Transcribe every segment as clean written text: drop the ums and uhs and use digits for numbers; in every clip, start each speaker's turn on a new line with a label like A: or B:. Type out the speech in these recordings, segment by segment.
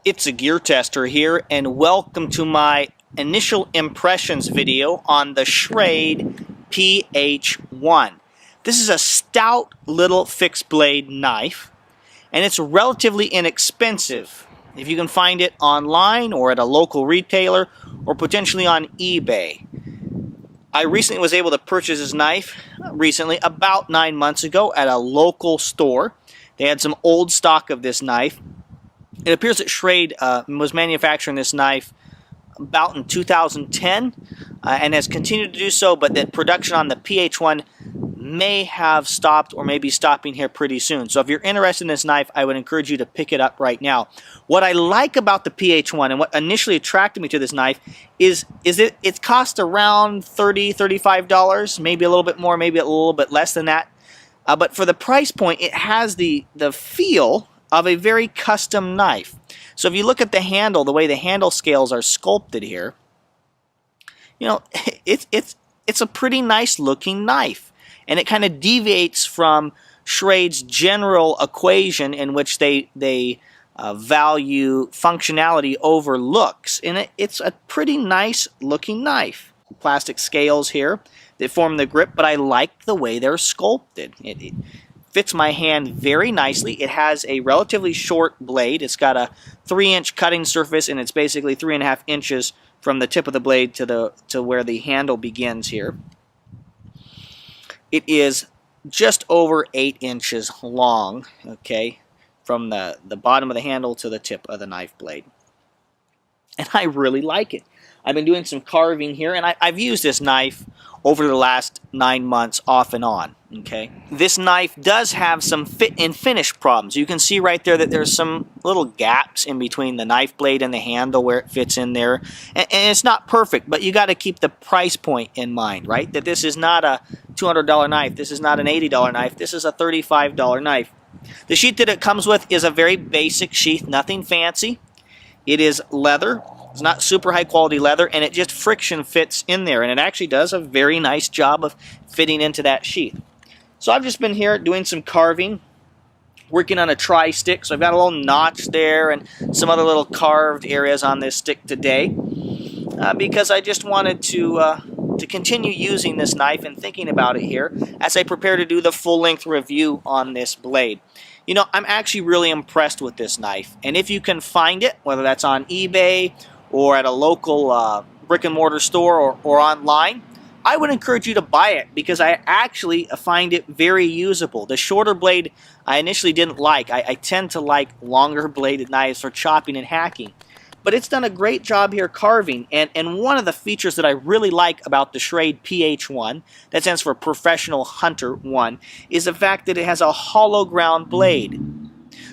A: It's a gear tester here, and welcome to my initial impressions video on the SCHRADE PH1. This is a stout little fixed blade knife, and it's relatively inexpensive. If you can find it online or at a local retailer or potentially on eBay. I recently was able to purchase this knife about 9 months ago at a local store. They had some old stock of this knife. It appears that SCHRADE was manufacturing this knife about in 2010 and has continued to do so, but that production on the PH1 may have stopped or may be stopping here pretty soon. So if you're interested in this knife, I would encourage you to pick it up right now. What I like about the PH1 and what initially attracted me to this knife is it cost around $30, $35, maybe a little bit more, maybe a little bit less than that. But for the price point, it has the feel of a very custom knife. So if you look at the handle, the way the handle scales are sculpted here, you know, it's a pretty nice looking knife, and it kind of deviates from SCHRADE's general equation in which they value functionality over looks, and it's a pretty nice looking knife. Plastic scales here that form the grip, but I like the way they're sculpted. It fits my hand very nicely. It has a relatively short blade. It's got a 3-inch cutting surface, and it's basically 3.5 inches from the tip of the blade to where the handle begins here. It is just over 8 inches long, okay, from the bottom of the handle to the tip of the knife blade. And I really like it. I've been doing some carving here, and I've used this knife over the last 9 months off and on. Okay, this knife does have some fit and finish problems. You can see right there that there's some little gaps in between the knife blade and the handle where it fits in there, and it's not perfect, but you got to keep the price point in mind, right? That this is not a $200 knife, this is not an $80 knife, this is a $35 knife. The sheath that it comes with is a very basic sheath, nothing fancy. It is leather. It's not super high quality leather, and it just friction fits in there, and it actually does a very nice job of fitting into that sheath. So I've just been here doing some carving, working on a tri-stick. So I've got a little notch there and some other little carved areas on this stick today because I just wanted to continue using this knife and thinking about it here as I prepare to do the full-length review on this blade. You know, I'm actually really impressed with this knife, and if you can find it, whether that's on eBay or at a local brick-and-mortar store or online, I would encourage you to buy it because I actually find it very usable. The shorter blade I initially didn't like. I tend to like longer bladed knives for chopping and hacking. But it's done a great job here carving, and one of the features that I really like about the SCHRADE PH1, that stands for Professional Hunter 1, is the fact that it has a hollow ground blade.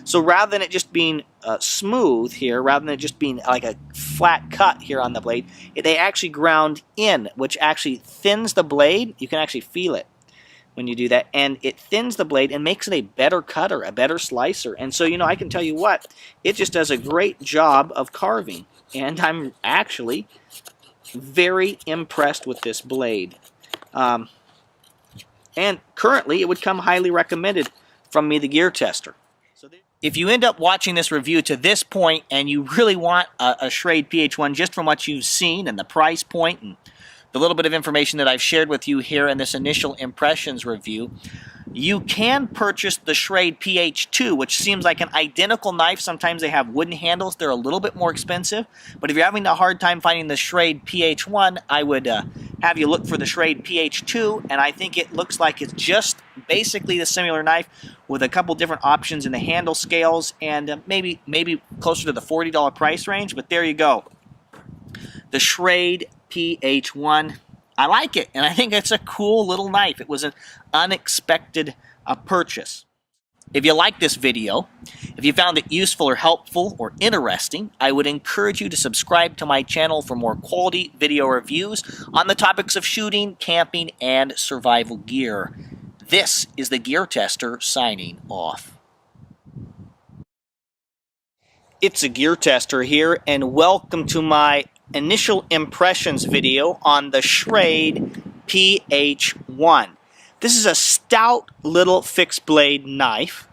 A: So rather than it just being smooth here, rather than it just being like a flat cut here on the blade, they actually ground in, which actually thins the blade. You can actually feel it when you do that, and it thins the blade and makes it a better cutter, a better slicer. And so, you know, I can tell you what, it just does a great job of carving, and I'm actually very impressed with this blade. And currently, it would come highly recommended from me, the gear tester. If you end up watching this review to this point and you really want a SCHRADE PH1 just from what you've seen and the price point and the little bit of information that I've shared with you here in this initial impressions review, you can purchase the SCHRADE PH2, which seems like an identical knife. Sometimes they have wooden handles. They're a little bit more expensive. But if you're having a hard time finding the SCHRADE PH1, I would have you look for the SCHRADE PH2, and I think it looks like it's just basically the similar knife with a couple different options in the handle scales and maybe closer to the $40 price range, but there you go. The SCHRADE PH1. I like it, and I think it's a cool little knife. It was an unexpected purchase. If you like this video, if you found it useful or helpful or interesting, I would encourage you to subscribe to my channel for more quality video reviews on the topics of shooting, camping, and survival gear. This is the Gear Tester signing off. It's a gear tester here, and welcome to my initial impressions video on the SCHRADE PH1. This is a stout little fixed blade knife,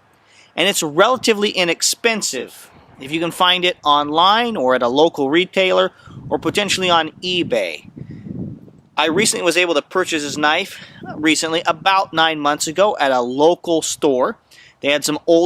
A: and it's relatively inexpensive. If you can find it online or at a local retailer or potentially on eBay. I recently was able to purchase this knife about 9 months ago at a local store. They had some old